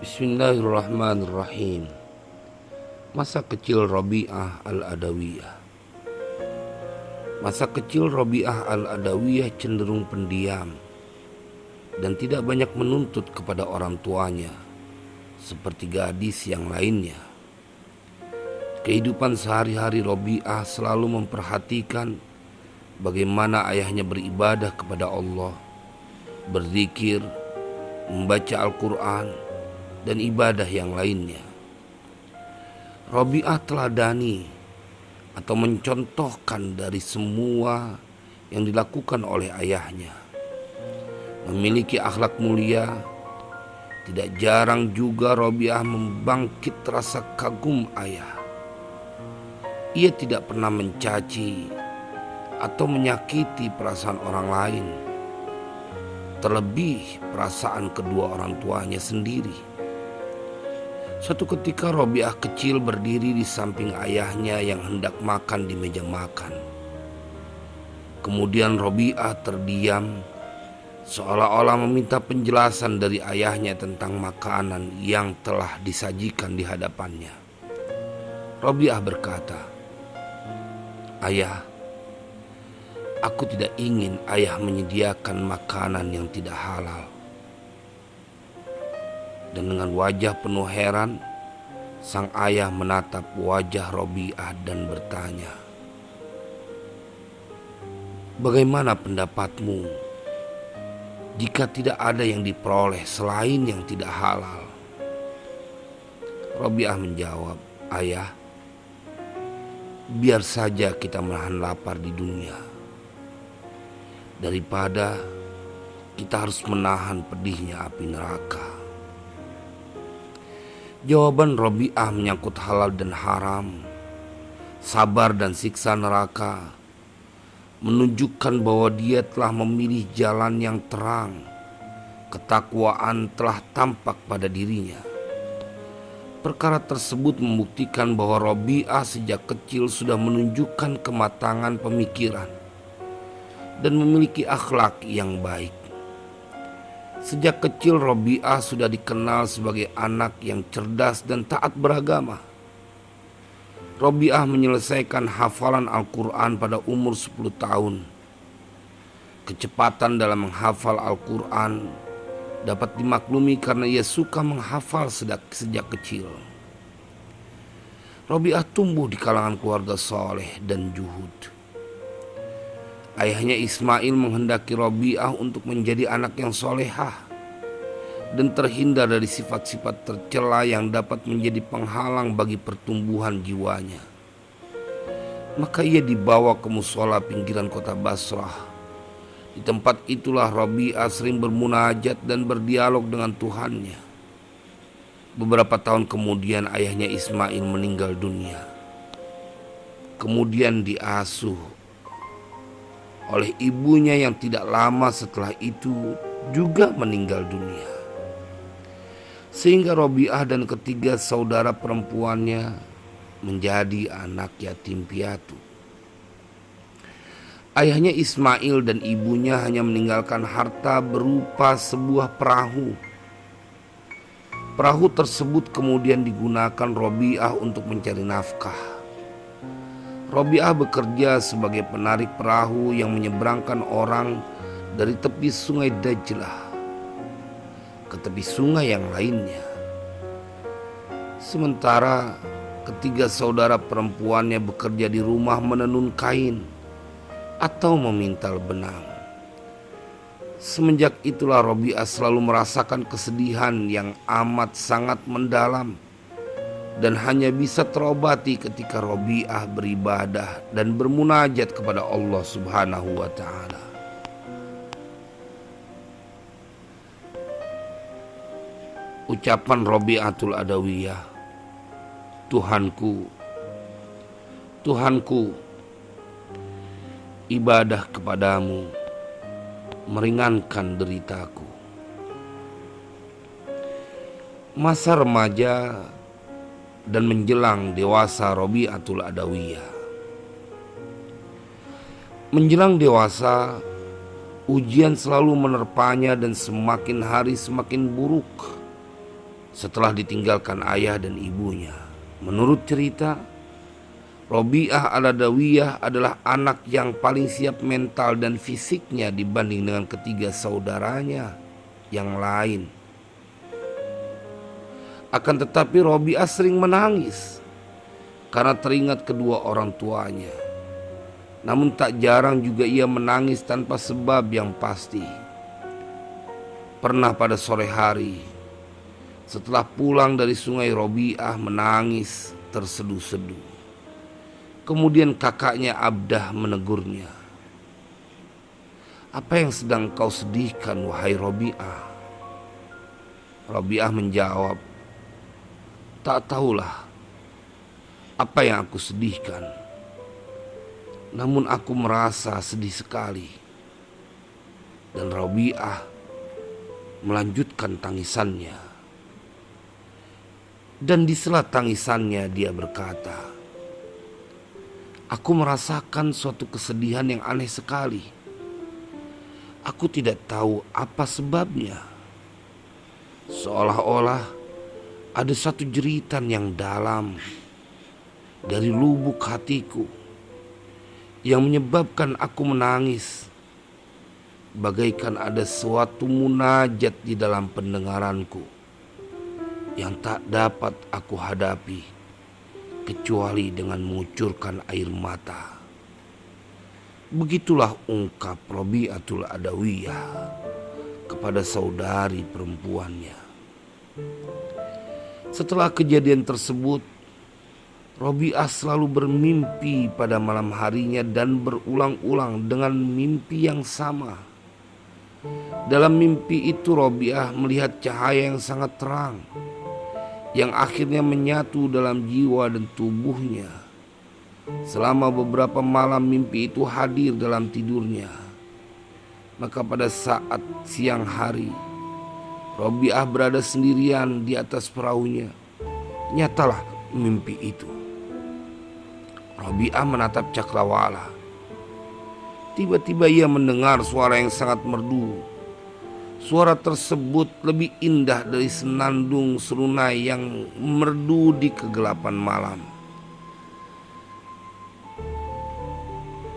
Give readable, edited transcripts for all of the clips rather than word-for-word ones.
Bismillahirrahmanirrahim. Masa kecil Rabi'ah al-Adawiyah. Masa kecil Rabi'ah al-Adawiyah cenderung pendiam dan tidak banyak menuntut kepada orang tuanya seperti gadis yang lainnya. Kehidupan sehari-hari Rabi'ah selalu memperhatikan bagaimana ayahnya beribadah kepada Allah, berzikir, membaca Al-Quran, dan ibadah yang lainnya. Rabi'ah teladani atau mencontohkan dari semua yang dilakukan oleh ayahnya. Memiliki akhlak mulia, tidak jarang juga Rabi'ah membangkit rasa kagum ayah. Ia tidak pernah mencaci atau menyakiti perasaan orang lain, terlebih perasaan kedua orang tuanya sendiri. Suatu ketika Rabi'ah kecil berdiri di samping ayahnya yang hendak makan di meja makan. Kemudian Rabi'ah terdiam, seolah-olah meminta penjelasan dari ayahnya tentang makanan yang telah disajikan di hadapannya. Rabi'ah berkata, "Ayah, aku tidak ingin ayah menyediakan makanan yang tidak halal." Dan dengan wajah penuh heran, sang ayah menatap wajah Rabi'ah dan bertanya, "Bagaimana pendapatmu jika tidak ada yang diperoleh selain yang tidak halal?" Rabi'ah menjawab, "Ayah, biar saja kita menahan lapar di dunia daripada kita harus menahan pedihnya api neraka." Jawaban Rabi'ah menyangkut halal dan haram, sabar dan siksa neraka, menunjukkan bahwa dia telah memilih jalan yang terang. Ketakwaan telah tampak pada dirinya. Perkara tersebut membuktikan bahwa Rabi'ah sejak kecil sudah menunjukkan kematangan pemikiran dan memiliki akhlak yang baik. Sejak kecil Rabi'ah sudah dikenal sebagai anak yang cerdas dan taat beragama. Rabi'ah menyelesaikan hafalan Al-Quran pada umur 10 tahun. Kecepatan dalam menghafal Al-Quran dapat dimaklumi karena ia suka menghafal sejak kecil. Rabi'ah tumbuh di kalangan keluarga soleh dan juhud. Ayahnya Ismail menghendaki Rabi'ah untuk menjadi anak yang solehah dan terhindar dari sifat-sifat tercela yang dapat menjadi penghalang bagi pertumbuhan jiwanya. Maka ia dibawa ke musola pinggiran kota Basrah. Di tempat itulah Rabi'ah sering bermunajat dan berdialog dengan Tuhannya. Beberapa tahun kemudian ayahnya Ismail meninggal dunia. Kemudian diasuh oleh ibunya yang tidak lama setelah itu juga meninggal dunia. Sehingga Rabi'ah dan ketiga saudara perempuannya menjadi anak yatim piatu. Ayahnya Ismail dan ibunya hanya meninggalkan harta berupa sebuah perahu. Perahu tersebut kemudian digunakan Rabi'ah untuk mencari nafkah. Rabi'ah bekerja sebagai penarik perahu yang menyeberangkan orang dari tepi sungai Dajlah ke tepi sungai yang lainnya. Sementara ketiga saudara perempuannya bekerja di rumah menenun kain atau memintal benang. Semenjak itulah Rabi'ah selalu merasakan kesedihan yang amat sangat mendalam dan hanya bisa terobati ketika Rabi'ah beribadah dan bermunajat kepada Allah Subhanahu wa Ta'ala. Ucapan Rabi'atul Adawiyah, "Tuhanku, Tuhanku, ibadah kepadamu meringankan deritaku." Masa remaja dan menjelang dewasa Rabi'atul Adawiyah. Menjelang dewasa, ujian selalu menerpanya dan semakin hari semakin buruk. setelah ditinggalkan ayah dan ibunya. Menurut cerita, Robiah al-Adawiyah adalah anak yang paling siap mental dan fisiknya dibanding dengan ketiga saudaranya yang lain. Akan tetapi Robiah sering menangis karena teringat kedua orang tuanya. Namun tak jarang juga ia menangis tanpa sebab yang pasti. Pernah pada sore hari, setelah pulang dari sungai, Robiah menangis terseduh-seduh. Kemudian kakaknya Abdah menegurnya. "Apa yang sedang kau sedihkan, wahai Robiah?" Robiah menjawab, "Tak tahulah apa yang aku sedihkan. Namun aku merasa sedih sekali." Dan Robiah melanjutkan tangisannya. Dan di sela tangisannya dia berkata, "Aku merasakan suatu kesedihan yang aneh sekali. Aku tidak tahu apa sebabnya. Seolah-olah ada satu jeritan yang dalam dari lubuk hatiku yang menyebabkan aku menangis, bagaikan ada suatu munajat di dalam pendengaranku yang tak dapat aku hadapi kecuali dengan mengucurkan air mata." Begitulah ungkap Robiatul Adawiyah kepada saudari perempuannya. Setelah kejadian tersebut, Robiah selalu bermimpi pada malam harinya dan berulang-ulang dengan mimpi yang sama. Dalam mimpi itu Robiah melihat cahaya yang sangat terang yang akhirnya menyatu dalam jiwa dan tubuhnya. Selama beberapa malam mimpi itu hadir dalam tidurnya. Maka pada saat siang hari, Robiah berada sendirian di atas perahunya. Nyatalah mimpi itu. Robiah menatap cakrawala. Tiba-tiba ia mendengar suara yang sangat merdu. Suara tersebut lebih indah dari senandung serunai yang merdu di kegelapan malam.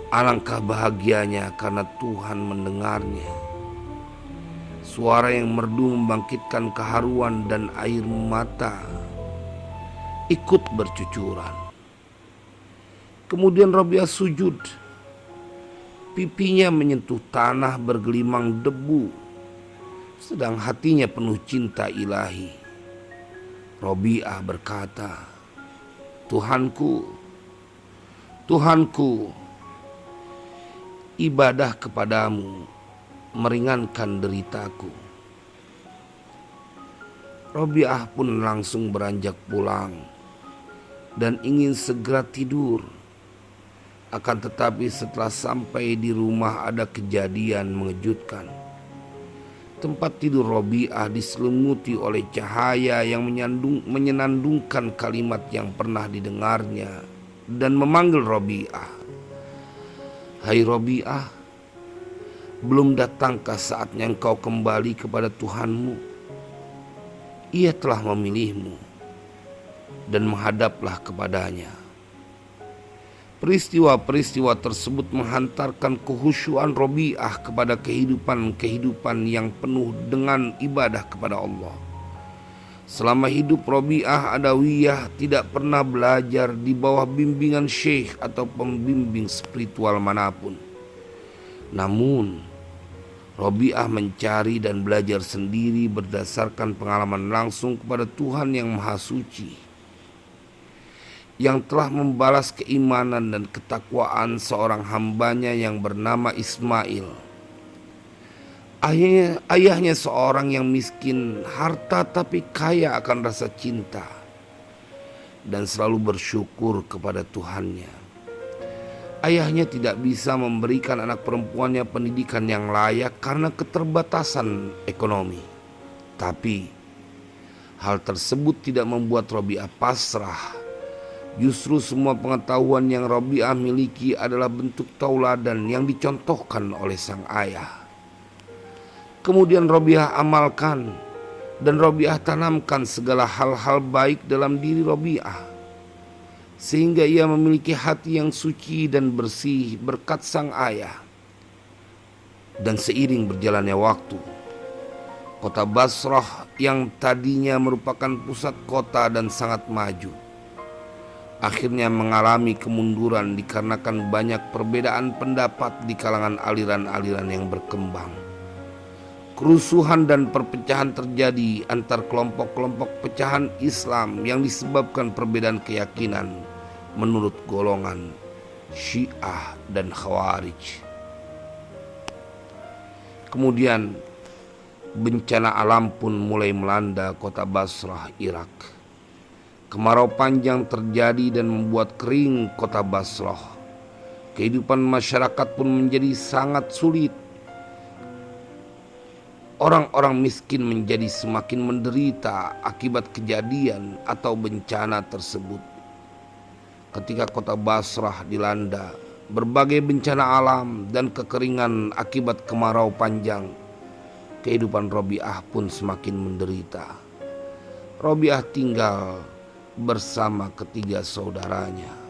Alangkah bahagianya karena Tuhan mendengarnya. Suara yang merdu membangkitkan keharuan dan air mata ikut bercucuran. Kemudian Robiah sujud. Pipinya menyentuh tanah bergelimang debu, sedang hatinya penuh cinta ilahi. Robiah berkata, "Tuhanku, Tuhanku, ibadah kepadamu meringankan deritaku." Robiah pun langsung beranjak pulang dan ingin segera tidur. Akan tetapi setelah sampai di rumah ada kejadian mengejutkan. Tempat tidur Robiah diselimuti oleh cahaya yang menyenandungkan kalimat yang pernah didengarnya dan memanggil Robiah. "Hai Robiah, belum datangkah saatnya engkau kembali kepada Tuhanmu? Ia telah memilihmu dan menghadaplah kepadanya." Peristiwa-peristiwa tersebut menghantarkan kehusyuan Robiah kepada kehidupan yang penuh dengan ibadah kepada Allah. Selama hidup Robiah Adawiyah tidak pernah belajar di bawah bimbingan syekh atau pembimbing spiritual manapun. Namun, Robiah mencari dan belajar sendiri berdasarkan pengalaman langsung kepada Tuhan yang Maha Suci, yang telah membalas keimanan dan ketakwaan seorang hambanya yang bernama Ismail. Ayahnya seorang yang miskin harta tapi kaya akan rasa cinta dan selalu bersyukur kepada Tuhannya. Ayahnya tidak bisa memberikan anak perempuannya pendidikan yang layak karena keterbatasan ekonomi. Tapi hal tersebut tidak membuat Robiah pasrah. Justru semua pengetahuan yang Robiah miliki adalah bentuk tauladan yang dicontohkan oleh sang ayah. Kemudian Robiah amalkan Dan Robiah tanamkan segala hal-hal baik dalam diri Robiah, sehingga ia memiliki hati yang suci dan bersih berkat sang ayah. Dan seiring berjalannya waktu, kota Basrah yang tadinya merupakan pusat kota dan sangat maju, akhirnya mengalami kemunduran dikarenakan banyak perbedaan pendapat di kalangan aliran-aliran yang berkembang. Kerusuhan dan perpecahan terjadi antar kelompok-kelompok pecahan Islam yang disebabkan perbedaan keyakinan menurut golongan Syiah dan Khawarij. Kemudian bencana alam pun mulai melanda kota Basrah, Irak. Kemarau panjang terjadi dan membuat kering kota Basrah. Kehidupan masyarakat pun menjadi sangat sulit. Orang-orang miskin menjadi semakin menderita akibat kejadian atau bencana tersebut. Ketika kota Basrah dilanda berbagai bencana alam dan kekeringan akibat kemarau panjang, kehidupan Robiah pun semakin menderita. Robiah tinggal bersama ketiga saudaranya.